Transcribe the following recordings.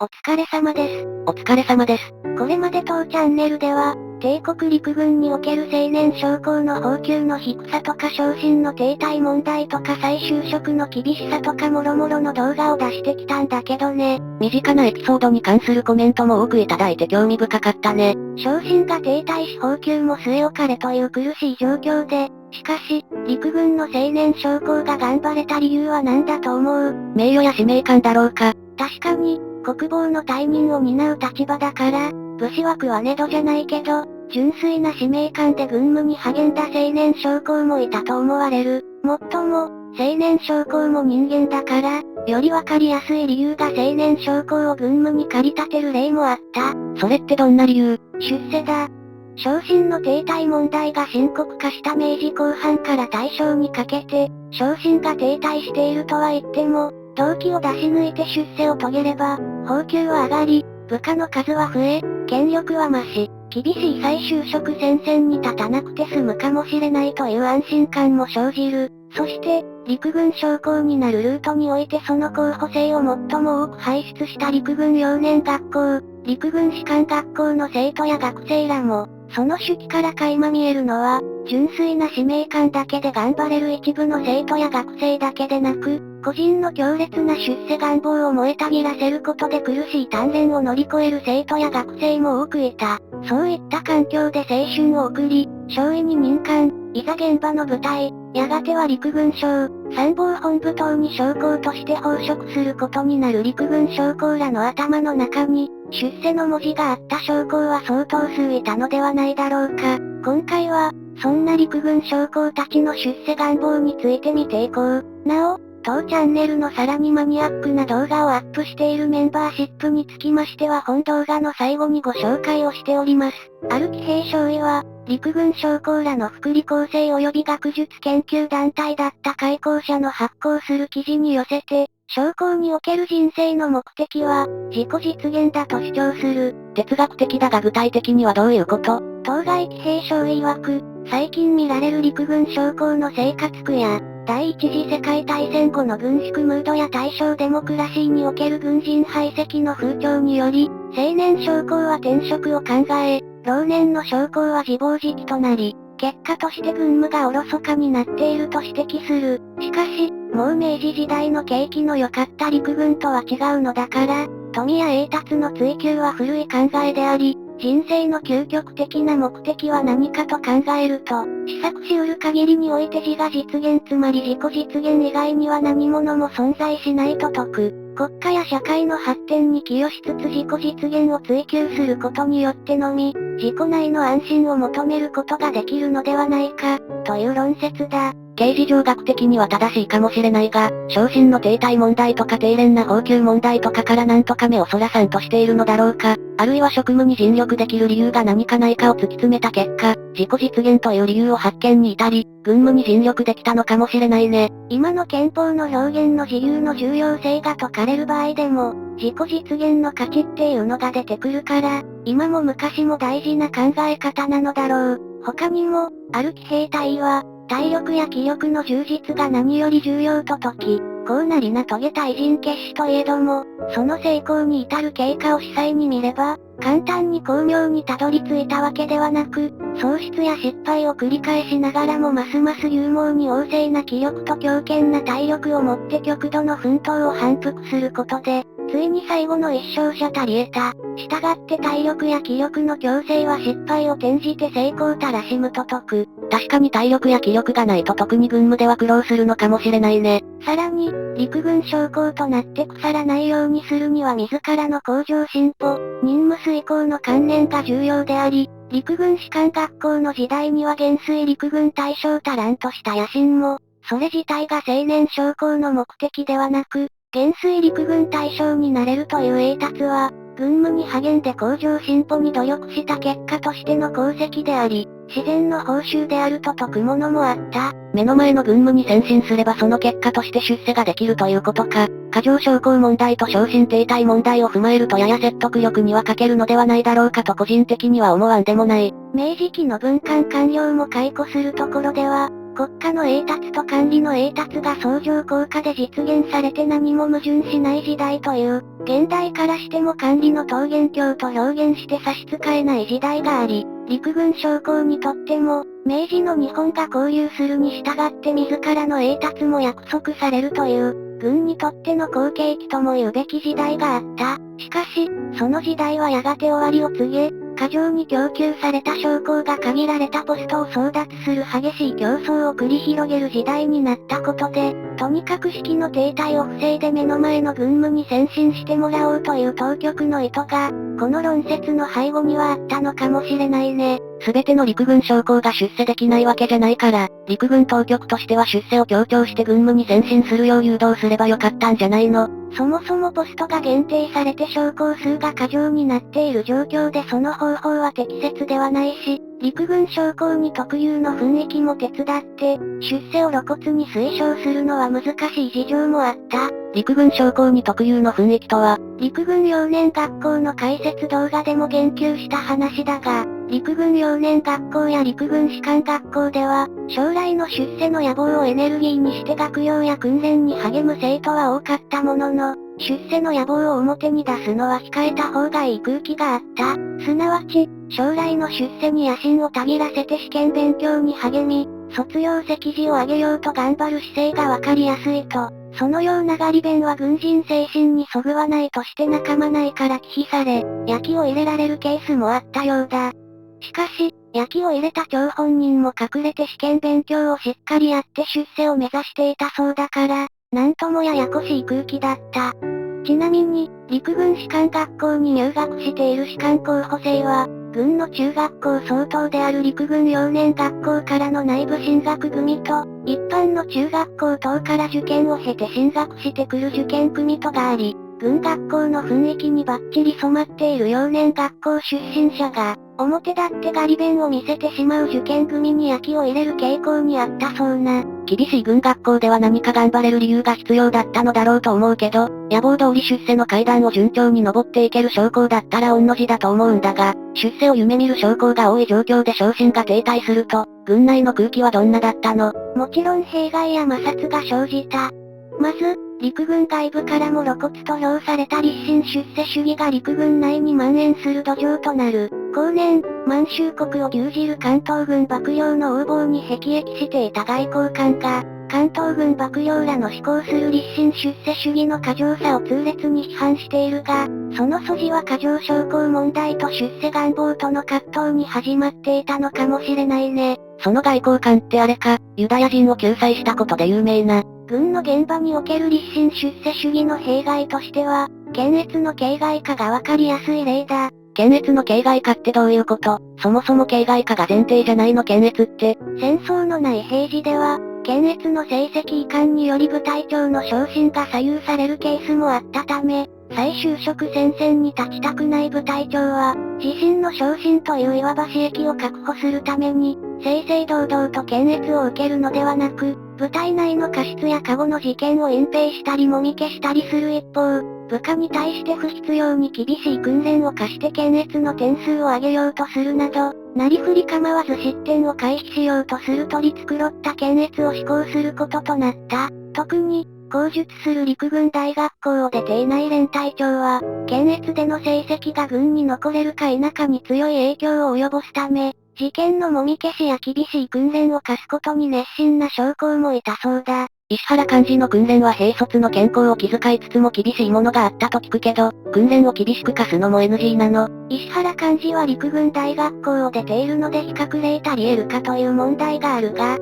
お疲れ様です。お疲れ様です。これまで当チャンネルでは、帝国陸軍における青年将校の俸給の低さとか昇進の停滞問題とか再就職の厳しさとかもろもろの動画を出してきたんだけどね。身近なエピソードに関するコメントも多くいただいて興味深かったね。昇進が停滞し俸給も据え置かれという苦しい状況で、しかし、陸軍の青年将校が頑張れた理由は何だと思う？名誉や使命感だろうか。確かに、国防の隊人を担う立場だから、武士枠はネドじゃないけど、純粋な使命感で軍務に励んだ青年将校もいたと思われる。もっとも、青年将校も人間だから、よりわかりやすい理由が青年将校を軍務に駆り立てる例もあった。それってどんな理由？出世だ。昇進の停滞問題が深刻化した明治後半から大正にかけて、昇進が停滞しているとは言っても、動機を出し抜いて出世を遂げれば、俸給は上がり、部下の数は増え、権力は増し、厳しい再就職戦線に立たなくて済むかもしれないという安心感も生じる。そして、陸軍将校になるルートにおいてその候補生を最も多く輩出した陸軍幼年学校、陸軍士官学校の生徒や学生らも、その手記から垣間見えるのは、純粋な使命感だけで頑張れる一部の生徒や学生だけでなく、個人の強烈な出世願望を燃えたぎらせることで苦しい鍛錬を乗り越える生徒や学生も多くいた。そういった環境で青春を送り、少尉に任官、いざ現場の部隊、やがては陸軍省、参謀本部等に将校として奉職することになる陸軍将校らの頭の中に、出世の文字があった将校は相当数いたのではないだろうか。今回は、そんな陸軍将校たちの出世願望について見ていこう。なお、当チャンネルのさらにマニアックな動画をアップしているメンバーシップにつきましては本動画の最後にご紹介をしております。ある騎兵少尉は、陸軍将校らの福利厚生及び学術研究団体だった開校者の発行する記事に寄せて、将校における人生の目的は、自己実現だと主張する。哲学的だが具体的にはどういうこと？当該騎兵少尉曰く、最近見られる陸軍将校の生活苦や、第一次世界大戦後の軍縮ムードや大正デモクラシーにおける軍人排斥の風潮により、青年将校は転職を考え、老年の将校は自暴自棄となり、結果として軍務がおろそかになっていると指摘する。しかし、もう明治時代の景気の良かった陸軍とは違うのだから、富や栄達の追求は古い考えであり、人生の究極的な目的は何かと考えると、試作し得る限りにおいて自我実現つまり自己実現以外には何者も存在しないと説く。国家や社会の発展に寄与しつつ自己実現を追求することによってのみ、自己内の安心を求めることができるのではないか、という論説だ。形事上学的には正しいかもしれないが、昇進の停滞問題とか低廉な俸給問題とかからなんとか目をそらさんとしているのだろうか。あるいは職務に尽力できる理由が何かないかを突き詰めた結果、自己実現という理由を発見に至り、軍務に尽力できたのかもしれないね。今の憲法の表現の自由の重要性が説かれる場合でも、自己実現の価値っていうのが出てくるから、今も昔も大事な考え方なのだろう。他にも、ある騎兵隊は、体力や気力の充実が何より重要と説き、功なりな遂げた偉人結子といえども、その成功に至る経過を司祭に見れば、簡単に巧妙にたどり着いたわけではなく、喪失や失敗を繰り返しながらもますます勇猛に旺盛な気力と強健な体力を持って極度の奮闘を反復することで、ついに最後の一勝者たり得た。従って体力や気力の強制は失敗を転じて成功たらしむと説く。確かに体力や気力がないと特に軍務では苦労するのかもしれないね。さらに、陸軍将校となって腐らないようにするには自らの向上進歩、任務遂行の観念が重要であり、陸軍士官学校の時代には元帥陸軍大将足らんとした野心も、それ自体が青年将校の目的ではなく、元帥陸軍大将になれるという栄達は、軍務に励んで向上進歩に努力した結果としての功績であり、自然の報酬であると説くものもあった。目の前の軍務に先進すればその結果として出世ができるということか。過剰昇降問題と昇進停滞問題を踏まえるとやや説得力には欠けるのではないだろうかと個人的には思わんでもない。明治期の文官官僚も解雇するところでは、国家の栄達と管理の栄達が相乗効果で実現されて何も矛盾しない時代という、現代からしても管理の桃源郷と表現して差し支えない時代があり、陸軍将校にとっても、明治の日本が交流するに従って自らの栄達も約束されるという、軍にとっての後継機とも言うべき時代があった。しかし、その時代はやがて終わりを告げ、過剰に供給された将校が限られたポストを争奪する激しい競争を繰り広げる時代になったことで、とにかく士気の停滞を防いで目の前の軍務に先進してもらおうという当局の意図が、この論説の背後にはあったのかもしれないね。すべての陸軍将校が出世できないわけじゃないから、陸軍当局としては出世を強調して軍務に先進するよう誘導すればよかったんじゃないの？そもそもポストが限定されて将校数が過剰になっている状況でその方法は適切ではないし、陸軍将校に特有の雰囲気も手伝って、出世を露骨に推奨するのは難しい事情もあった。陸軍将校に特有の雰囲気とは、陸軍幼年学校の解説動画でも言及した話だが、陸軍幼年学校や陸軍士官学校では、将来の出世の野望をエネルギーにして学業や訓練に励む生徒は多かったものの、出世の野望を表に出すのは控えた方がいい空気があった。すなわち、将来の出世に野心をたぎらせて試験勉強に励み、卒業席次を上げようと頑張る姿勢がわかりやすいと。そのようなガリ弁は軍人精神にそぐわないとして仲間内から忌避され、焼きを入れられるケースもあったようだ。しかし、焼きを入れた張本人も隠れて試験勉強をしっかりやって出世を目指していたそうだから、なんともややこしい空気だった。ちなみに、陸軍士官学校に入学している士官候補生は、軍の中学校相当である陸軍幼年学校からの内部進学組と、一般の中学校等から受験を経て進学してくる受験組とがあり、軍学校の雰囲気にバッチリ染まっている幼年学校出身者が、表立ってガリ弁を見せてしまう受験組に焼きを入れる傾向にあったそうな。厳しい軍学校では何か頑張れる理由が必要だったのだろうと思うけど、野望通り出世の階段を順調に登っていける将校だったら御の字だと思うんだが、出世を夢見る将校が多い状況で昇進が停滞すると、軍内の空気はどんなだったの？もちろん弊害や摩擦が生じた。まず、陸軍外部からも露骨と評された立身出世主義が陸軍内に蔓延する土壌となる。後年、満州国を牛耳る関東軍幕僚の横暴に辟易していた外交官が、関東軍幕僚らの思考する立身出世主義の過剰さを痛烈に批判しているが、その素地は過剰将校問題と出世願望との葛藤に始まっていたのかもしれないね。その外交官ってあれか、ユダヤ人を救済したことで有名な。軍の現場における立身出世主義の弊害としては、検閲の形骸化がわかりやすい例だ。検閲の形骸化ってどういうこと？そもそも形骸化が前提じゃないの検閲って。戦争のない平時では、検閲の成績移管により部隊長の昇進が左右されるケースもあったため、再就職戦線に立ちたくない部隊長は、自身の昇進といういわば私益を確保するために、正々堂々と検閲を受けるのではなく、部隊内の過失や過去の事件を隠蔽したりもみ消したりする一方、部下に対して不必要に厳しい訓練を課して検閲の点数を上げようとするなど、なりふり構わず失点を回避しようとする取り繕った検閲を施行することとなった。特に、後述する陸軍大学校を出ていない連隊長は、検閲での成績が軍に残れるか否かに強い影響を及ぼすため、事件のもみ消しや厳しい訓練を課すことに熱心な将校もいたそうだ。石原幹事の訓練は兵卒の健康を気遣いつつも厳しいものがあったと聞くけど、訓練を厳しく課すのも NG なの？石原幹事は陸軍大学校を出ているので比較例足り得るかという問題があるが、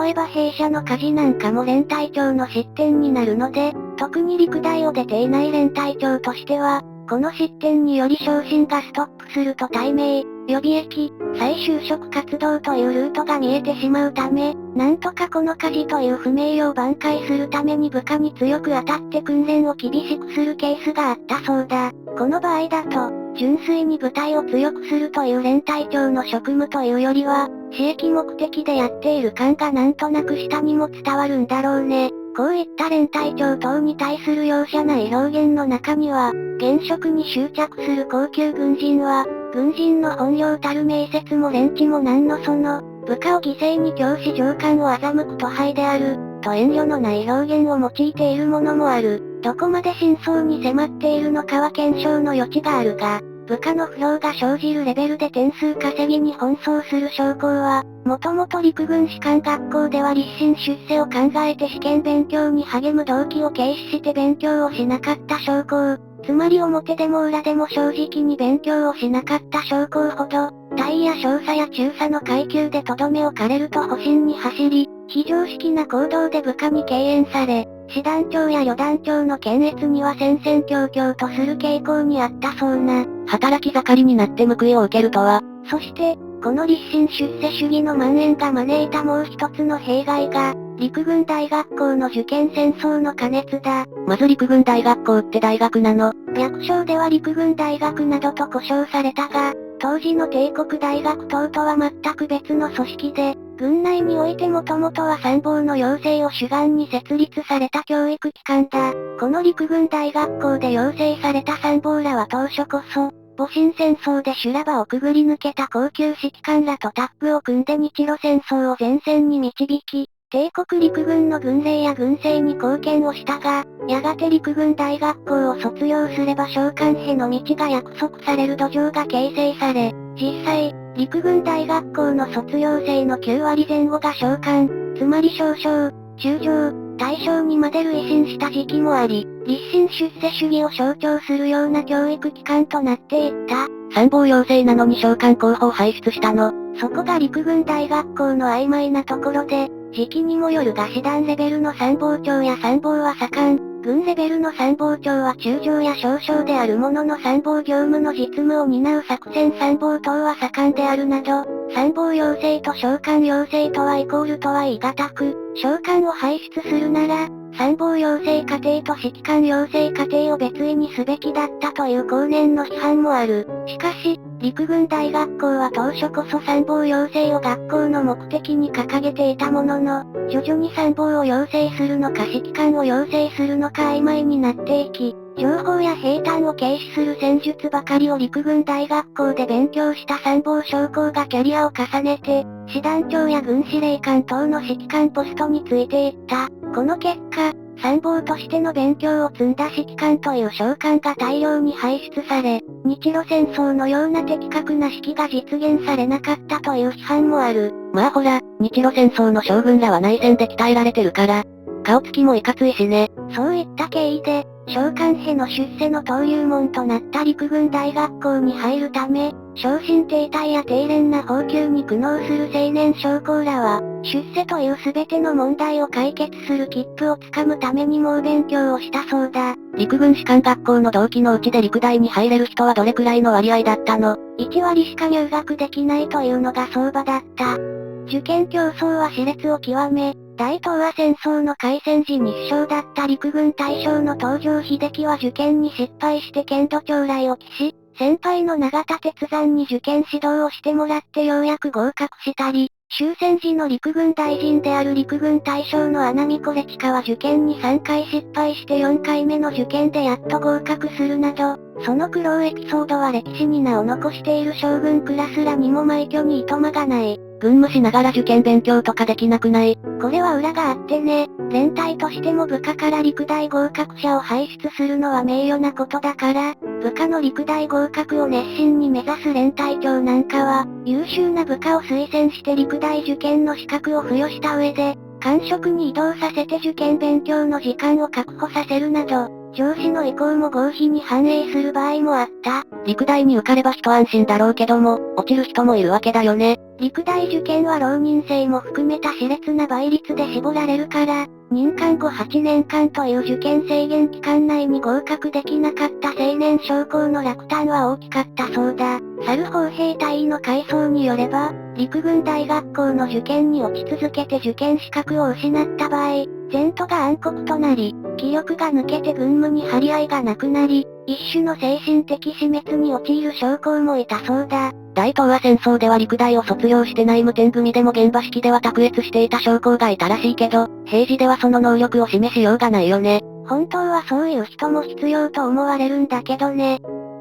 例えば弊社の火事なんかも連隊長の失点になるので、特に陸大を出ていない連隊長としては、この失点により昇進がストップすると対名、予備役、再就職活動というルートが見えてしまうため、なんとかこの火事という不名誉を挽回するために部下に強く当たって訓練を厳しくするケースがあったそうだ。この場合だと、純粋に部隊を強くするという連隊長の職務というよりは、私益目的でやっている感がなんとなく下にも伝わるんだろうね。こういった連隊長等に対する容赦ない表現の中には、現職に執着する高級軍人は、軍人の本領たる名節も連知もなんのその、部下を犠牲に教師上官を欺く徒輩である、と遠慮のない表現を用いているものもある。どこまで真相に迫っているのかは検証の余地があるが、部下の不評が生じるレベルで点数稼ぎに奔走する将校は、もともと陸軍士官学校では立身出世を考えて試験勉強に励む動機を軽視して勉強をしなかった将校。つまり表でも裏でも正直に勉強をしなかった将校ほど、大尉や少佐や中佐の階級でとどめをかれると保身に走り、非常識な行動で部下に敬遠され、師団長や旅団長の検閲には戦々恐々とする傾向にあったそうな。働き盛りになって報いを受けるとは。そして、この立身出世主義の蔓延が招いたもう一つの弊害が、陸軍大学校の受験戦争の過熱だ。まず陸軍大学校って大学なの？略称では陸軍大学などと呼称されたが、当時の帝国大学等とは全く別の組織で、軍内においてもともとは参謀の養成を主眼に設立された教育機関だ。この陸軍大学校で養成された参謀らは当初こそ、戊辰戦争で修羅場をくぐり抜けた高級指揮官らとタッグを組んで日露戦争を前線に導き、帝国陸軍の軍令や軍政に貢献をしたが、やがて陸軍大学校を卒業すれば召喚兵の道が約束される土壌が形成され、実際、陸軍大学校の卒業生の9割前後が召喚、つまり少将、中将、大将にまで累進した時期もあり、立身出世主義を象徴するような教育機関となっていった。参謀養成なのに召喚候補を輩出したの。そこが陸軍大学校の曖昧なところで、時期にもよるが師団レベルの参謀長や参謀は盛ん、軍レベルの参謀長は中将や少将であるものの参謀業務の実務を担う作戦参謀等は盛んであるなど、参謀養成と召喚養成とはイコールとは言い難く、召喚を輩出するなら、参謀養成課程と指揮官養成課程を別位にすべきだったという後年の批判もある。しかし、陸軍大学校は当初こそ参謀養成を学校の目的に掲げていたものの、徐々に参謀を養成するのか指揮官を養成するのか曖昧になっていき、情報や兵隊を軽視する戦術ばかりを陸軍大学校で勉強した参謀将校がキャリアを重ねて、師団長や軍司令官等の指揮官ポストについていった。この結果、参謀としての勉強を積んだ指揮官という召喚が大量に輩出され、日露戦争のような的確な指揮が実現されなかったという批判もある。まあほら、日露戦争の将軍らは内戦で鍛えられてるから、顔つきもいかついしね。そういった経緯で、召喚兵の出世の登竜門となった陸軍大学校に入るため、昇進停滞や低廉な俸給に苦悩する青年将校らは、出世という全ての問題を解決する切符をつかむために猛勉強をしたそうだ。陸軍士官学校の同期のうちで陸大に入れる人はどれくらいの割合だったの？ 1 割しか入学できないというのが相場だった。受験競争は熾烈を極め、大東亜戦争の開戦時に首相だった陸軍大将の東条英機は受験に失敗して剣道将来を期し、先輩の永田鉄山に受験指導をしてもらってようやく合格したり、終戦時の陸軍大臣である陸軍大将の穴見コレチカは受験に3回失敗して4回目の受験でやっと合格するなど、その苦労エピソードは歴史に名を残している将軍クラスらにも枚挙にいとまがない。軍務しながら受験勉強とかできなくない？これは裏があってね、連隊としても部下から陸大合格者を輩出するのは名誉なことだから、部下の陸大合格を熱心に目指す連隊長なんかは、優秀な部下を推薦して陸大受験の資格を付与した上で、官職に移動させて受験勉強の時間を確保させるなど、上司の意向も合否に反映する場合もあった。陸大に受かれば一安心だろうけども、落ちる人もいるわけだよね。陸大受験は浪人生も含めた熾烈な倍率で絞られるから、任官後8年間という受験制限期間内に合格できなかった青年将校の落胆は大きかったそうだ。猿砲兵隊員の回想によれば、陸軍大学校の受験に落ち続けて受験資格を失った場合、前途が暗黒となり、気力が抜けて軍務に張り合いがなくなり、一種の精神的死滅に陥る将校もいたそうだ。大東亜戦争では陸大を卒業してない無点組でも現場指揮では卓越していた将校がいたらしいけど、平時ではその能力を示しようがないよね。本当はそういう人も必要と思われるんだけどね。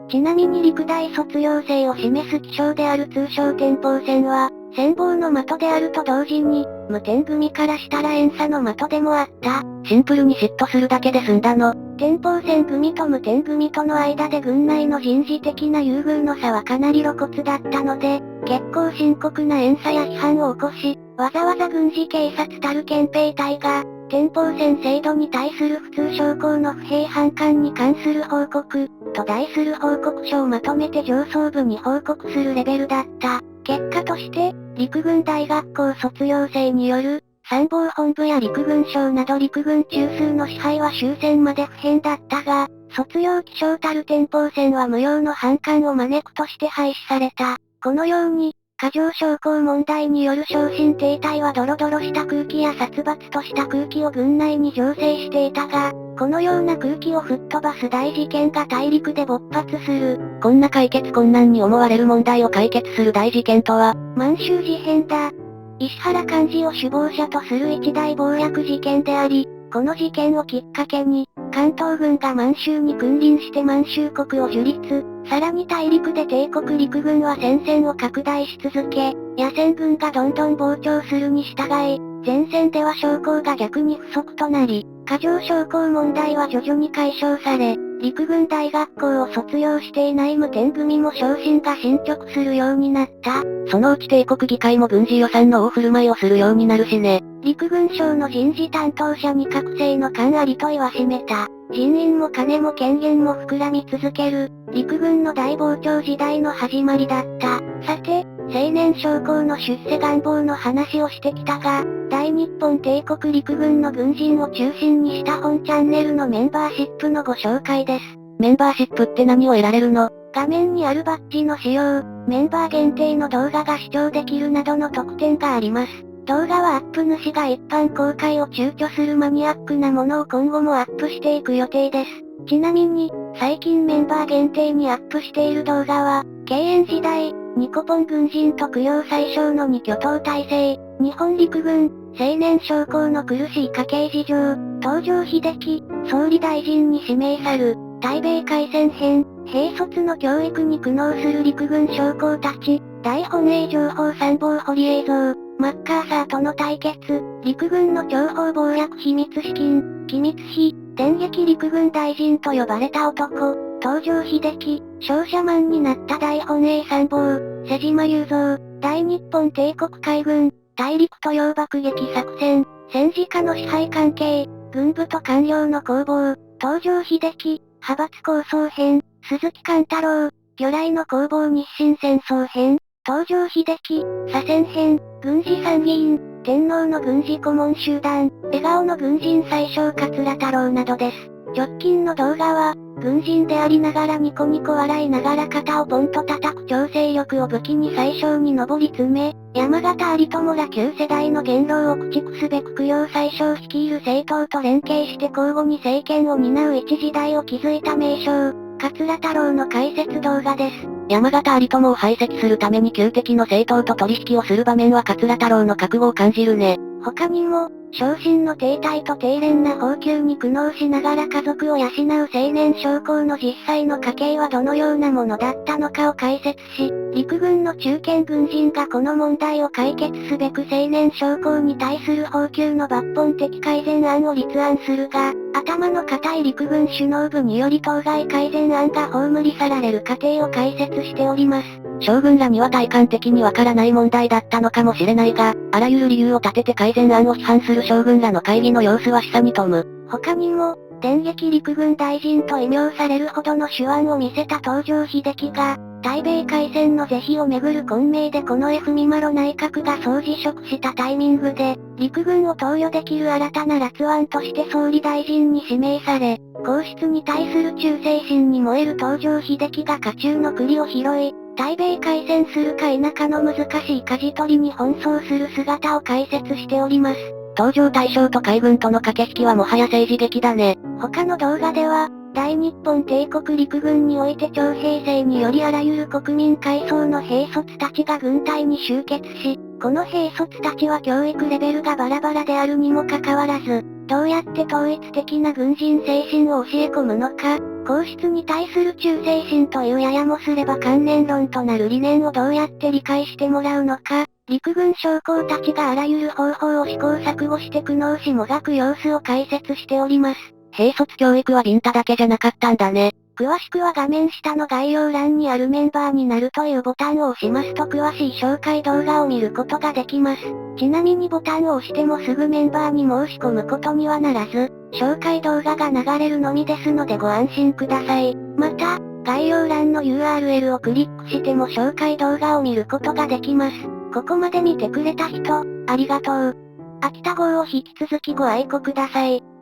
ちなみに陸大卒業生を示す記章である通称天保線は、戦望の的であると同時に、無天組からしたら遠差の的でもあった。シンプルに嫉妬するだけで済んだの。天保戦組と無天組との間で軍内の人事的な優遇の差はかなり露骨だったので、結構深刻な遠差や批判を起こし、わざわざ軍事警察たる憲兵隊が、天保戦制度に対する普通将校の不平反感に関する報告、と題する報告書をまとめて上層部に報告するレベルだった。結果として、陸軍大学校卒業生による、参謀本部や陸軍省など陸軍中枢の支配は終戦まで不変だったが、卒業気象たる天保戦は無用の反感を招くとして廃止された。このように、過剰将校問題による昇進停滞はドロドロした空気や殺伐とした空気を軍内に醸成していたが、このような空気を吹っ飛ばす大事件が大陸で勃発する。こんな解決困難に思われる問題を解決する大事件とは、満州事変だ。石原幹事を首謀者とする一大謀略事件であり、この事件をきっかけに、関東軍が満州に君臨して満州国を樹立、さらに大陸で帝国陸軍は戦線を拡大し続け、野戦軍がどんどん膨張するに従い、前線では将校が逆に不足となり、過剰将校問題は徐々に解消され、陸軍大学校を卒業していない無天組も昇進が進捗するようになった。そのうち帝国議会も軍事予算の大振る舞いをするようになるしね。陸軍省の人事担当者に覚醒の感ありと言わしめた。人員も金も権限も膨らみ続ける、陸軍の大膨張時代の始まりだった。さて、青年将校の出世願望の話をしてきたが、大日本帝国陸軍の軍人を中心にした本チャンネルのメンバーシップのご紹介です。メンバーシップって何を得られるの？画面にあるバッジの使用、メンバー限定の動画が視聴できるなどの特典があります。動画はアップ主が一般公開を躊躇するマニアックなものを今後もアップしていく予定です。ちなみに、最近メンバー限定にアップしている動画は、敬遠時代、ニコポン軍人と供養最小の二巨頭体制、日本陸軍、青年将校の苦しい家計事情、東条英機、総理大臣に指名さる、対米開戦編、兵卒の教育に苦悩する陸軍将校たち、大本営情報参謀堀映像、マッカーサーとの対決、陸軍の諜報謀略秘密資金、機密費、電撃陸軍大臣と呼ばれた男、東条英機、商社マンになった大本営参謀、瀬島雄三、大日本帝国海軍、大陸渡洋爆撃作戦、戦時下の支配関係、軍部と官僚の攻防、東条英機、派閥構想編、鈴木貫太郎、魚雷の攻防日清戦争編、東条英機、左遷編、軍事参議院、天皇の軍事顧問集団、笑顔の軍人最小桂太郎などです。直近の動画は、軍人でありながらニコニコ笑いながら肩をポンと叩く調整力を武器に最小に上り詰め、山形有朋ら旧世代の元老を駆逐すべく供養最小率いる政党と連携して交互に政権を担う一時代を築いた名将、桂太郎の解説動画です。山形有朋を排斥するために旧敵の政党と取引をする場面は桂太郎の覚悟を感じるね。他にも、昇進の停滞と低廉な俸給に苦悩しながら家族を養う青年将校の実際の家計はどのようなものだったのかを解説し、陸軍の中堅軍人がこの問題を解決すべく青年将校に対する俸給の抜本的改善案を立案するが、頭の固い陸軍首脳部により当該改善案が葬り去られる過程を解説しております。将軍らには体感的にわからない問題だったのかもしれないが、あらゆる理由を立てて改善案を批判する将軍らの会議の様子は示唆に富む。他にも、電撃陸軍大臣と異名されるほどの手腕を見せた東条英機が、対米開戦の是非をめぐる混迷で近衛文麿内閣が総辞職したタイミングで、陸軍を投与できる新たな辣腕として総理大臣に指名され、皇室に対する忠誠心に燃える東条英機が家中の栗を拾い、対米開戦するか否かの難しい舵取りに奔走する姿を解説しております。東条大将と海軍との駆け引きはもはや政治劇だね。他の動画では、大日本帝国陸軍において徴兵制によりあらゆる国民階層の兵卒たちが軍隊に集結し、この兵卒たちは教育レベルがバラバラであるにもかかわらず、どうやって統一的な軍人精神を教え込むのか、皇室に対する忠誠心というややもすれば観念論となる理念をどうやって理解してもらうのか、陸軍将校たちがあらゆる方法を試行錯誤して苦悩しもがく様子を解説しております。兵卒教育はビンタだけじゃなかったんだね。詳しくは画面下の概要欄にあるメンバーになるというボタンを押しますと詳しい紹介動画を見ることができます。ちなみにボタンを押してもすぐメンバーに申し込むことにはならず、紹介動画が流れるのみですのでご安心ください。また、概要欄の URL をクリックしても紹介動画を見ることができます。ここまで見てくれた人、ありがとう。秋田号を引き続きご愛顧ください。